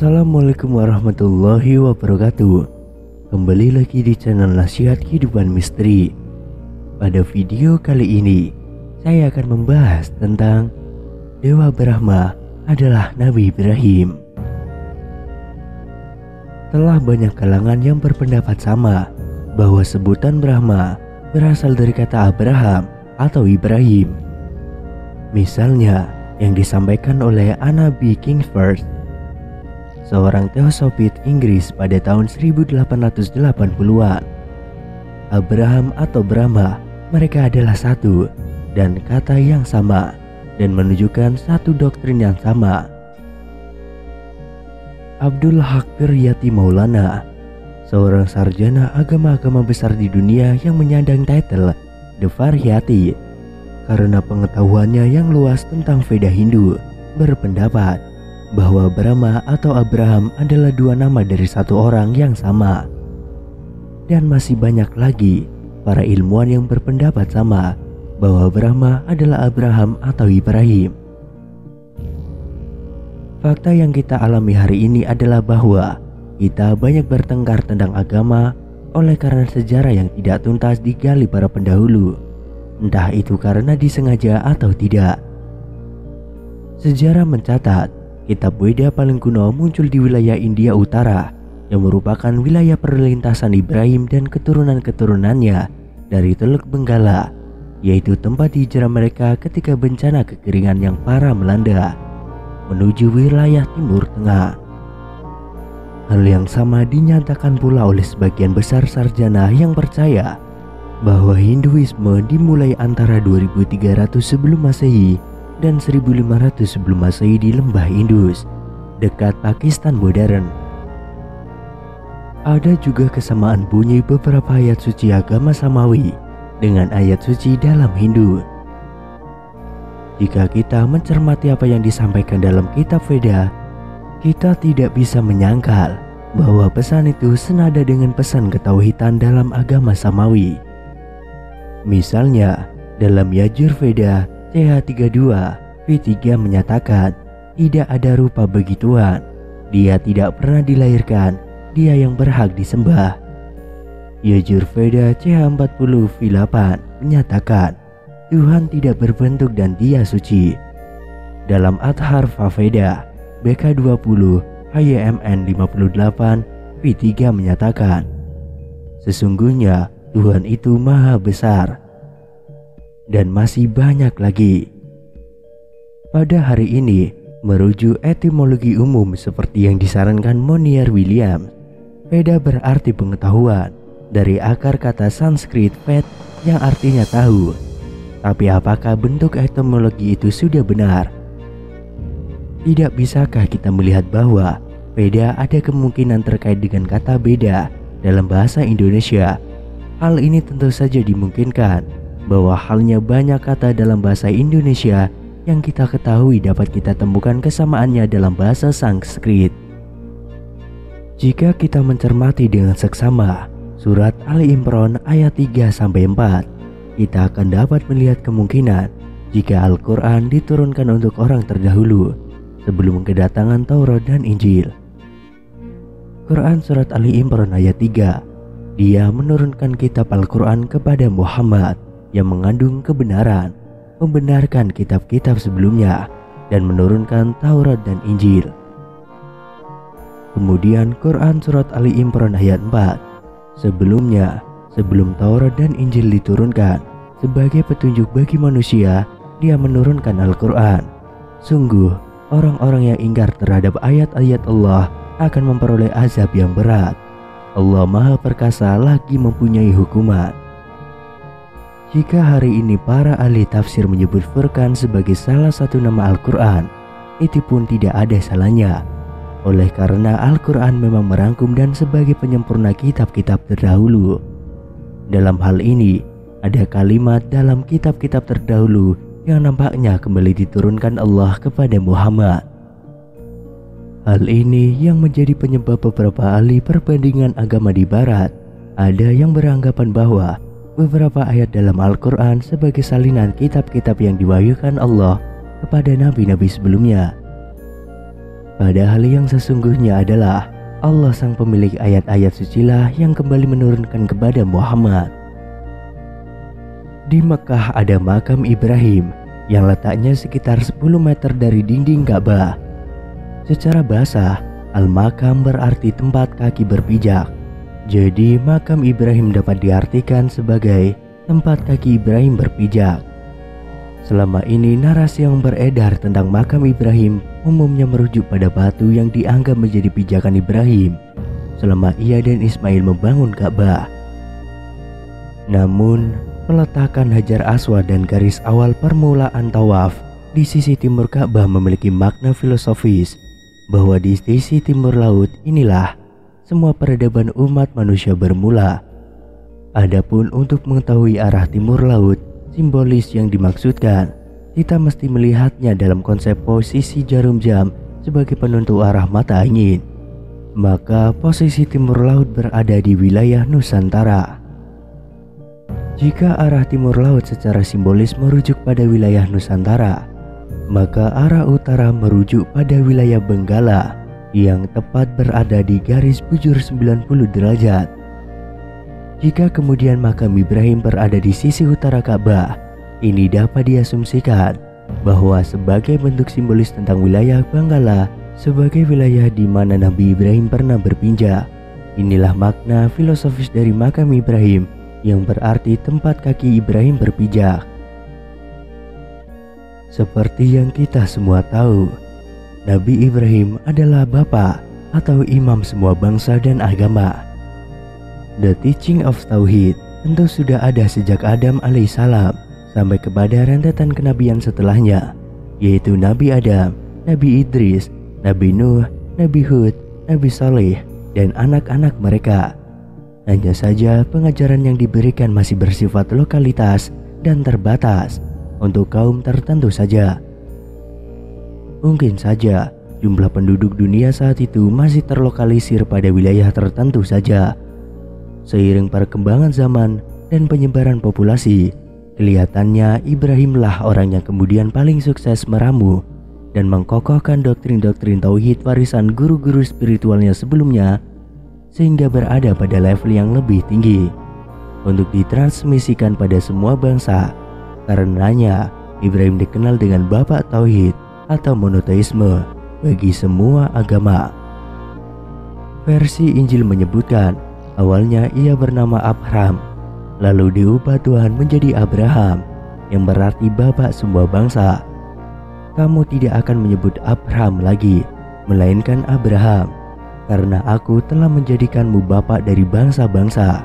Assalamualaikum warahmatullahi wabarakatuh. Kembali lagi di channel Nasihat Kehidupan Misteri. Pada video kali ini saya akan membahas tentang Dewa Brahma adalah Nabi Ibrahim. Telah banyak kalangan yang berpendapat sama bahwa sebutan Brahma berasal dari kata Abraham atau Ibrahim. Misalnya yang disampaikan oleh Anna B. Kingsford, seorang teosofit Inggris pada tahun 1880-an. Abraham atau Brahma, mereka adalah satu dan kata yang sama dan menunjukkan satu doktrin yang sama. Abdul Haq Firyati Maulana, seorang sarjana agama-agama besar di dunia yang menyandang titel The Firyati karena pengetahuannya yang luas tentang Veda Hindu, berpendapat bahwa Brahma atau Abraham adalah dua nama dari satu orang yang sama. Dan masih banyak lagi para ilmuwan yang berpendapat sama bahwa Brahma adalah Abraham atau Ibrahim. Fakta yang kita alami hari ini adalah bahwa kita banyak bertengkar tentang agama oleh karena sejarah yang tidak tuntas digali para pendahulu, entah itu karena disengaja atau tidak. Sejarah mencatat kitab Weda paling kuno muncul di wilayah India Utara yang merupakan wilayah perlintasan Ibrahim dan keturunan-keturunannya dari Teluk Benggala, yaitu tempat hijrah mereka ketika bencana kekeringan yang parah melanda menuju wilayah Timur Tengah. Hal yang sama dinyatakan pula oleh sebagian besar sarjana yang percaya bahwa Hinduisme dimulai antara 2300 sebelum Masehi dan 1500 sebelum Masehi di lembah Indus, dekat Pakistan modern. Ada juga kesamaan bunyi beberapa ayat suci agama Samawi dengan ayat suci dalam Hindu. Jika kita mencermati apa yang disampaikan dalam kitab Veda, kita tidak bisa menyangkal bahwa pesan itu senada dengan pesan ketauhidan dalam agama Samawi. Misalnya, dalam Yajurveda CH32 V3 menyatakan tidak ada rupa bagi Tuhan, dia tidak pernah dilahirkan, dia yang berhak disembah. Yajurveda CH40 V8 menyatakan Tuhan tidak berbentuk dan dia suci. Dalam Atharva Veda BK20 HYMN 58 V3 menyatakan sesungguhnya Tuhan itu maha besar. Dan masih banyak lagi. Pada hari ini, merujuk etimologi umum seperti yang disarankan Monier Williams, Veda berarti pengetahuan dari akar kata Sanskrit Ved yang artinya tahu. Tapi apakah bentuk etimologi itu sudah benar? Tidak bisakah kita melihat bahwa Veda ada kemungkinan terkait dengan kata beda dalam bahasa Indonesia? Hal ini tentu saja dimungkinkan bahwa halnya banyak kata dalam bahasa Indonesia yang kita ketahui dapat kita temukan kesamaannya dalam bahasa Sanskrit. Jika kita mencermati dengan seksama surat Ali Imran ayat 3-4, kita akan dapat melihat kemungkinan jika Al-Quran diturunkan untuk orang terdahulu sebelum kedatangan Taurat dan Injil. Quran surat Ali Imran ayat 3, dia menurunkan kitab Al-Quran kepada Muhammad yang mengandung kebenaran, membenarkan kitab-kitab sebelumnya, dan menurunkan Taurat dan Injil. Kemudian Quran Surat Ali Imran ayat 4, sebelumnya, sebelum Taurat dan Injil diturunkan, sebagai petunjuk bagi manusia, dia menurunkan Al-Quran. Sungguh, orang-orang yang ingkar terhadap ayat-ayat Allah akan memperoleh azab yang berat. Allah Maha Perkasa lagi mempunyai hukuman. Jika hari ini para ahli tafsir menyebut Furqan sebagai salah satu nama Al-Quran, itu pun tidak ada salahnya. Oleh karena Al-Quran memang merangkum dan sebagai penyempurna kitab-kitab terdahulu. Dalam hal ini, ada kalimat dalam kitab-kitab terdahulu yang nampaknya kembali diturunkan Allah kepada Muhammad. Hal ini yang menjadi penyebab beberapa ahli perbandingan agama di Barat. Ada yang beranggapan bahwa beberapa ayat dalam Al-Quran sebagai salinan kitab-kitab yang diwahyukan Allah kepada nabi-nabi sebelumnya. Padahal yang sesungguhnya adalah Allah sang pemilik ayat-ayat sucilah yang kembali menurunkan kepada Muhammad. Di Mekah ada makam Ibrahim yang letaknya sekitar 10 meter dari dinding Ka'bah. Secara bahasa, al-makam berarti tempat kaki berpijak. Jadi makam Ibrahim dapat diartikan sebagai tempat kaki Ibrahim berpijak. Selama ini narasi yang beredar tentang makam Ibrahim umumnya merujuk pada batu yang dianggap menjadi pijakan Ibrahim selama ia dan Ismail membangun Ka'bah. Namun, peletakan Hajar Aswad dan garis awal permulaan tawaf di sisi timur Ka'bah memiliki makna filosofis bahwa di sisi timur laut inilah semua peradaban umat manusia bermula. Adapun untuk mengetahui arah timur laut simbolis yang dimaksudkan, kita mesti melihatnya dalam konsep posisi jarum jam sebagai penentu arah mata angin. Maka posisi timur laut berada di wilayah Nusantara. Jika arah timur laut secara simbolis merujuk pada wilayah Nusantara, maka arah utara merujuk pada wilayah Benggala yang tepat berada di garis bujur 90 derajat. Jika kemudian makam Ibrahim berada di sisi utara Ka'bah, ini dapat diasumsikan bahwa sebagai bentuk simbolis tentang wilayah Benggala sebagai wilayah di mana Nabi Ibrahim pernah berpindah. Inilah makna filosofis dari makam Ibrahim yang berarti tempat kaki Ibrahim berpijak. Seperti yang kita semua tahu, Nabi Ibrahim adalah bapa atau imam semua bangsa dan agama. The teaching of Tauhid tentu sudah ada sejak Adam alaihissalam sampai kepada rentetan kenabian setelahnya, yaitu Nabi Adam, Nabi Idris, Nabi Nuh, Nabi Hud, Nabi Saleh, dan anak-anak mereka. Hanya saja pengajaran yang diberikan masih bersifat lokalitas dan terbatas untuk kaum tertentu saja. Mungkin saja jumlah penduduk dunia saat itu masih terlokalisir pada wilayah tertentu saja. Seiring perkembangan zaman dan penyebaran populasi, kelihatannya Ibrahimlah orang yang kemudian paling sukses meramu dan mengkokohkan doktrin-doktrin tauhid warisan guru-guru spiritualnya sebelumnya, sehingga berada pada level yang lebih tinggi untuk ditransmisikan pada semua bangsa. Karenanya Ibrahim dikenal dengan bapak tauhid atau monoteisme bagi semua agama. Versi Injil menyebutkan awalnya ia bernama Abram, lalu diubah Tuhan menjadi Abraham, yang berarti bapak semua bangsa. Kamu tidak akan menyebut Abram lagi, melainkan Abraham, karena aku telah menjadikanmu bapak dari bangsa-bangsa.